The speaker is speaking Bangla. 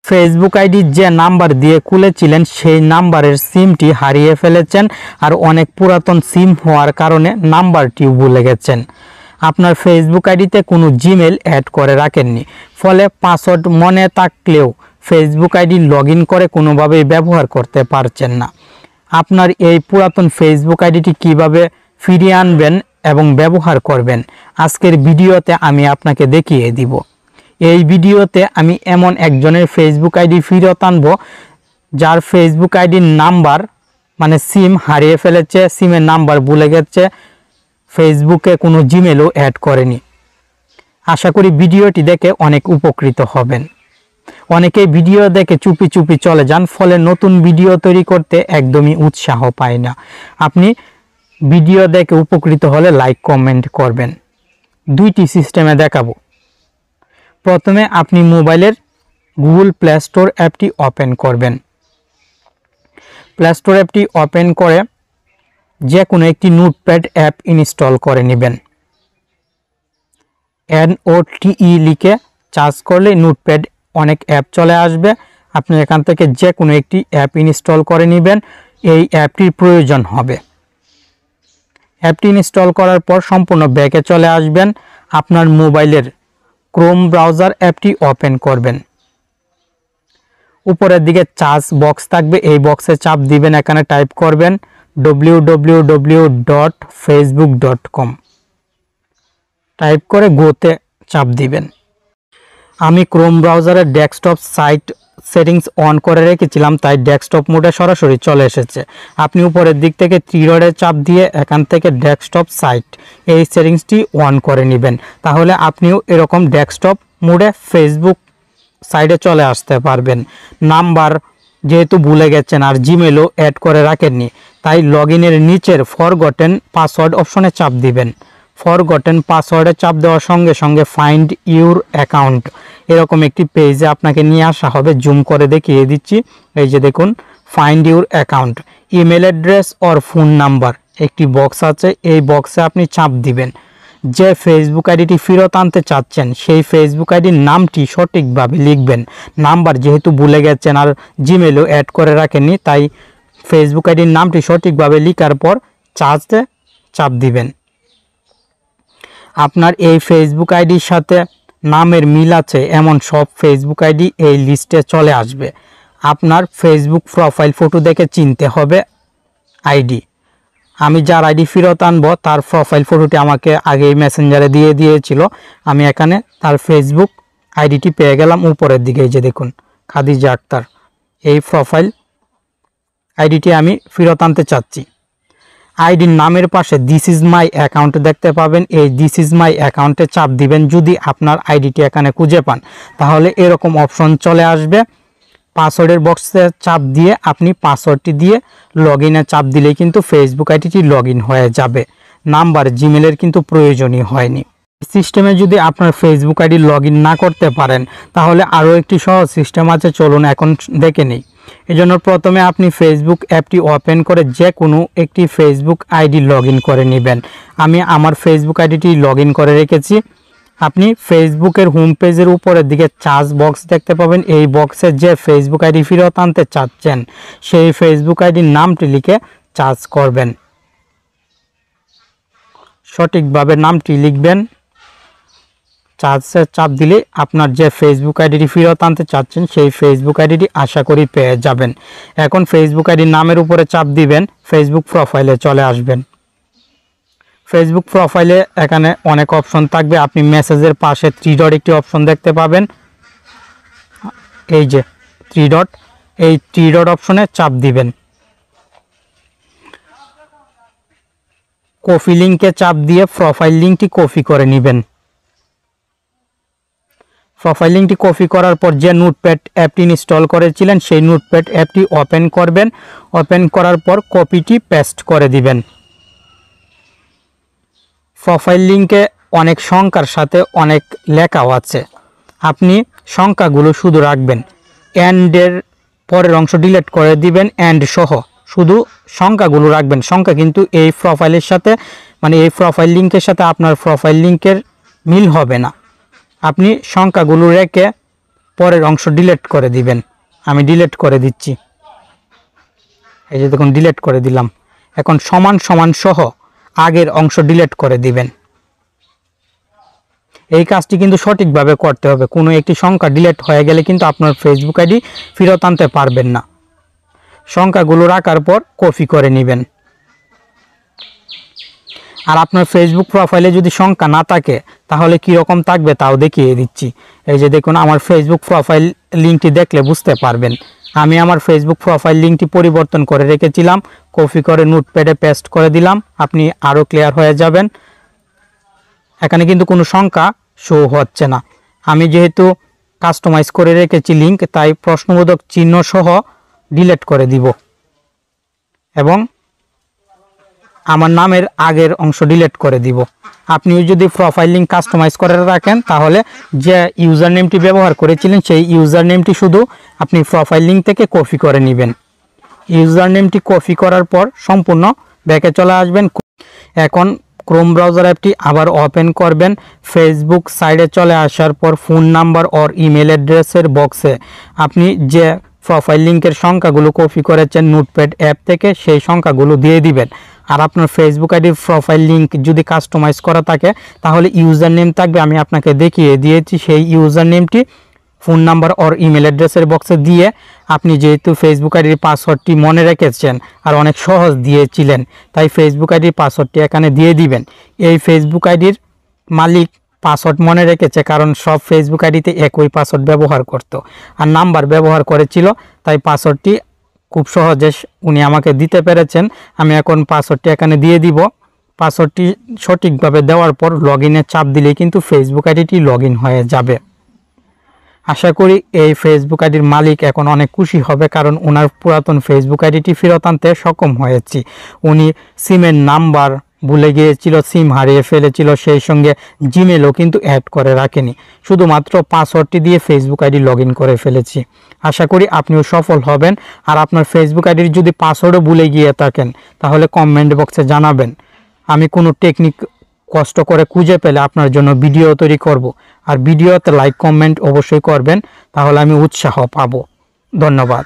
ফেসবুক আইডি যে নাম্বার দিয়ে খুলেছিলেন সেই নাম্বারের সিমটি হারিয়ে ফেলেছেন আর অনেক পুরাতন সিম হওয়ার কারণে নাম্বারটিও ভুলে গেছেন। আপনার ফেসবুক আইডিতে কোনো জিমেল অ্যাড করে রাখেননি, ফলে পাসওয়ার্ড মনে থাকলেও ফেসবুক আইডি লগ ইন করে কোনোভাবেই ব্যবহার করতে পারছেন না। আপনার এই পুরাতন ফেসবুক আইডিটি কিভাবে ফিরিয়ে আনবেন এবং ব্যবহার করবেন আজকের ভিডিওতে আমি আপনাকে দেখিয়ে দিব। এই ভিডিওতে আমি এমন একজনের ফেসবুক আইডি ফেরত আনবো যার ফেসবুক আইডির নাম্বার মানে সিম হারিয়ে ফেলেছে, সিমের নাম্বার ভুলে গেছে, ফেসবুকে কোনো জিমেলও অ্যাড করেনি। আশা করি ভিডিওটি দেখে অনেক উপকৃত হবেন। অনেকেই ভিডিও দেখে চুপি চুপি চলে যান, ফলে নতুন ভিডিও তৈরি করতে একদমই উৎসাহ পায় না। আপনি ভিডিও দেখে উপকৃত হলে লাইক কমেন্ট করবেন। দুইটি সিস্টেমে দেখাবো। প্রথমে আপনি মোবাইলের গুগল প্লে স্টোর অ্যাপটি ওপেন করবেন। প্লে স্টোর অ্যাপটি ওপেন করে যে কোনো একটি নোটপ্যাড অ্যাপ ইনস্টল করে নেবেন। NOTE লিখে সার্চ করলে নোটপ্যাড অনেক অ্যাপ চলে আসবে। আপনি এখান থেকে যে কোনো একটি অ্যাপ ইনস্টল করে নেবেন। এই অ্যাপটির প্রয়োজন হবে। অ্যাপটি ইনস্টল করার পর সম্পূর্ণ ব্যাকে চলে আসবেন। আপনার মোবাইলের ক্রোম ব্রাউজার অ্যাপটি ওপেন করবেন। উপরের দিকে সার্চ বক্স থাকবে, এই বক্সে চাপ দিবেন। এখানে টাইপ করবেন www.facebook.com। টাইপ করে গোতে চাপ দিবেন। আমি ক্রোম ব্রাউজারের ডেস্কটপ সাইট সেটিংস অন করে রেখেছিলাম, তাই ডেস্কটপ মোডে সরাসরি চলে এসেছে। আপনি উপরের দিক থেকে থ্রি ডটে চাপ দিয়ে এখান থেকে ডেস্কটপ সাইট এই সেটিংসটি অন করে নেবেন। তাহলে আপনিও এরকম ডেস্কটপ মোডে ফেসবুক সাইটে চলে আসতে পারবেন। নাম্বার যেহেতু ভুলে গেছেন আর জিমেলও অ্যাড করে রাখেননি, তাই লগ ইনের নিচের ফরগটেন পাসওয়ার্ড অপশনে চাপ দিবেন। ফরগটেন পাসওয়ার্ডে চাপ দেওয়ার সঙ্গে সঙ্গে ফাইন্ড ইউর অ্যাকাউন্ট এরকম একটি পেজে আপনাকে নিয়ে আসা হবে। জুম করে দেখিয়ে দিচ্ছি। এই যে দেখুন, find your account, email address or phone number একটি বক্স আছে। এই বক্সে আপনি চাপ দিবেন। যে ফেসবুক আইডিটি ফেরত আনতে চাচ্ছেন সেই ফেসবুক আইডির নামটি সঠিকভাবে লিখবেন। নাম্বার যেহেতু ভুলে গেছেন আর জিমেলও অ্যাড করে রাখেননি, তাই ফেসবুক আইডির নামটি সঠিকভাবে লেখার পর সার্চে চাপ দিবেন। আপনার এই ফেসবুক আইডির সাথে নামের মিল আছে এমন সব ফেসবুক আইডি এই লিস্টে চলে আসবে। আপনার ফেসবুক প্রোফাইল ফটো দেখে চিনতে হবে আইডি। আমি যার আইডি ফেরত আনবো তার প্রোফাইল ফটোটি আমাকে আগেই মেসেঞ্জারে দিয়ে দিয়েছিল। আমি এখানে তার ফেসবুক আইডিটি পেয়ে গেলাম। উপরের দিকে এই যে দেখুন, খাদিজা আক্তার, এই প্রোফাইল আইডিটি আমি ফেরত আনতে চাচ্ছি। আইডির নামের পাশে দিস ইজ মাই অ্যাকাউন্ট দেখতে পাবেন। এই দিস ইজ মাই অ্যাকাউন্টে চাপ দিবেন। যদি আপনার আইডিটি এখানে খুঁজে পান তাহলে এরকম অপশন চলে আসবে। পাসওয়ার্ডের বক্সে চাপ দিয়ে আপনি পাসওয়ার্ডটি দিয়ে লগ ইনে চাপ দিলেই কিন্তু ফেসবুক আইডিটি লগ ইন হয়ে যাবে। নাম্বার জিমেলের কিন্তু প্রয়োজনই হয়নি। সিস্টেমে যদি আপনার ফেসবুক আইডি লগ ইন না করতে পারেন তাহলে আরও একটি সহজ সিস্টেম আছে, চলুন এখন দেখে নিই। এজন্য প্রথমে আপনি ফেসবুক অ্যাপটি ওপেন করে যে কোনো একটি ফেসবুক আইডি লগ ইন করে নেবেন। আমি আমার ফেসবুক আইডিটি লগ ইন করে রেখেছি। আপনি ফেসবুকের হোম পেজের উপরের দিকে সার্চ বক্স দেখতে পাবেন। এই বক্সে যে ফেসবুক আইডি ফেরত আনতে চাচ্ছেন সেই ফেসবুক আইডির নামটি লিখে সার্চ করবেন। সঠিকভাবে নামটি লিখবেন। সার্চে চাপ দিলে আপনার যে ফেসবুক আইডিটি ফেরত আনতে চাচ্ছেন সেই ফেসবুক আইডিটি আশা করি পেয়ে যাবেন। এখন ফেসবুক আইডির নামের উপরে চাপ দিবেন, ফেসবুক প্রোফাইলে চলে আসবেন। ফেসবুক প্রোফাইলে এখানে অনেক অপশন থাকবে। আপনি মেসেজের পাশে থ্রি ডট একটি অপশন দেখতে পাবেন। এই যে থ্রি ডট, এই থ্রি ডট অপশনে চাপ দিবেন। কপি লিঙ্কে চাপ দিয়ে প্রোফাইল লিঙ্কটি কপি করে নেবেন। প্রোফাইল লিঙ্কটি কপি করার পর যে নোটপ্যাড অ্যাপটি ইনস্টল করেছিলেন সেই নোটপ্যাড অ্যাপটি ওপেন করবেন। ওপেন করার পর কপিটি পেস্ট করে দিবেন। প্রোফাইল লিঙ্কে অনেক সংখ্যার সাথে অনেক লেখাও আছে, আপনি সংখ্যাগুলো শুধু রাখবেন। অ্যান্ডের পরের অংশ ডিলিট করে দিবেন, অ্যান্ড সহ শুধু সংখ্যাগুলো রাখবেন। সংখ্যা কিন্তু এই প্রোফাইলের সাথে মানে এই প্রোফাইল লিঙ্কের সাথে আপনার প্রোফাইল লিঙ্কের মিল হবে না। আপনি সংখ্যাগুলো রেখে পরের অংশ ডিলিট করে দিবেন। আমি ডিলিট করে দিচ্ছি, এই যে দেখুন ডিলিট করে দিলাম। এখন সমান সমান সহ আগের অংশ ডিলিট করে দিবেন। এই কাজটি কিন্তু সঠিকভাবে করতে হবে। কোনো একটি সংখ্যা ডিলিট হয়ে গেলে কিন্তু আপনার ফেসবুক আইডি ফেরত আনতে পারবেন না। সংখ্যাগুলো রাখার পর কপি করে নেবেন। আর আপনার ফেসবুক প্রোফাইলে যদি সংখ্যা না থাকে তাহলে কি রকম থাকবে তাও দেখিয়ে দিচ্ছি। এই যে দেখুন আমার ফেসবুক প্রোফাইল লিঙ্কটি দেখলে বুঝতে পারবেন। আমি আমার ফেসবুক প্রোফাইল লিঙ্কটি পরিবর্তন করে রেখেছিলাম, কপি করে নোটপ্যাডে পেস্ট করে দিলাম। আপনি আরও ক্লিয়ার হয়ে যাবেন। এখানে কিন্তু কোনো সংখ্যা শো হচ্ছে না। আমি যেহেতু কাস্টমাইজ করে রেখেছি লিঙ্ক, তাই প্রশ্নবোধক চিহ্ন সহ ডিলিট করে দিব এবং আমার নামের আগের অংশ ডিলিট করে দিব। আপনি যদি প্রোফাইল লিঙ্ক কাস্টমাইজ করে রাখেন তাহলে যে ইউজার নেমটি ব্যবহার করেছিলেন সেই ইউজার নেমটি শুধু আপনি প্রোফাইল লিঙ্ক থেকে কপি করে নেবেন। ইউজার নেমটি কপি করার পর সম্পূর্ণ ব্যাকে চলে আসবেন। এখন ক্রোম ব্রাউজার অ্যাপটি আবার ওপেন করবেন। ফেসবুক সাইডে চলে আসার পর ফোন নাম্বার ওর ইমেল অ্যাড্রেসের বক্সে আপনি যে প্রোফাইল লিঙ্কের সংখ্যাগুলো কপি করেছেন নোটপ্যাড অ্যাপ থেকে সেই সংখ্যাগুলো দিয়ে দিবেন। আর আপনার ফেসবুক আইডির প্রোফাইল লিঙ্ক যদি কাস্টমাইজ করা থাকে তাহলে ইউজার নেম থাকবে, আমি আপনাকে দেখিয়ে দিয়েছি। সেই ইউজার নেমটি ফোন নাম্বার ওর ইমেল অ্যাড্রেসের বক্সে দিয়ে আপনি যেহেতু ফেসবুক আইডির পাসওয়ার্ডটি মনে রেখেছেন আর অনেক সহজ দিয়েছিলেন, তাই ফেসবুক আইডির পাসওয়ার্ডটি এখানে দিয়ে দিবেন। এই ফেসবুক আইডির মালিক পাসওয়ার্ড মনে রেখেছে, কারণ সব ফেসবুক আইডিতে একই পাসওয়ার্ড ব্যবহার করত আর নাম্বার ব্যবহার করেছিল, তাই পাসওয়ার্ডটি খুব সহজে উনি আমাকে দিতে পেরেছেন। আমি এখন পাসওয়ার্ডটি এখানে দিয়ে দিব। পাসওয়ার্ডটি সঠিকভাবে দেওয়ার পর লগইনে চাপ দিলেই কিন্তু ফেসবুক আইডিটি লগইন হয়ে যাবে। আশা করি এই ফেসবুক আইডির মালিক এখন অনেক খুশি হবে, কারণ ওনার পুরাতন ফেসবুক আইডিটি ফেরত আনতে সক্ষম হয়েছি। উনি সিমের নাম্বার ভুলে গিয়েছিল, সিম হারিয়ে ফেলেছিল, সেই সঙ্গে জিমেলও কিন্তু অ্যাড করে রাখেনি, শুধুমাত্র পাসওয়ার্ডটি দিয়ে ফেসবুক আইডি লগইন করে ফেলেছি। আশা করি আপনিও সফল হবেন। আর আপনার ফেসবুক আইডির যদি পাসওয়ার্ডও ভুলে গিয়ে থাকেন তাহলে কমেন্ট বক্সে জানাবেন। আমি কোনো টেকনিক কষ্ট করে খুঁজে পেলে আপনার জন্য ভিডিও তৈরি করব। আর ভিডিওতে লাইক কমেন্ট অবশ্যই করবেন, তাহলে আমি উৎসাহ পাবো। ধন্যবাদ।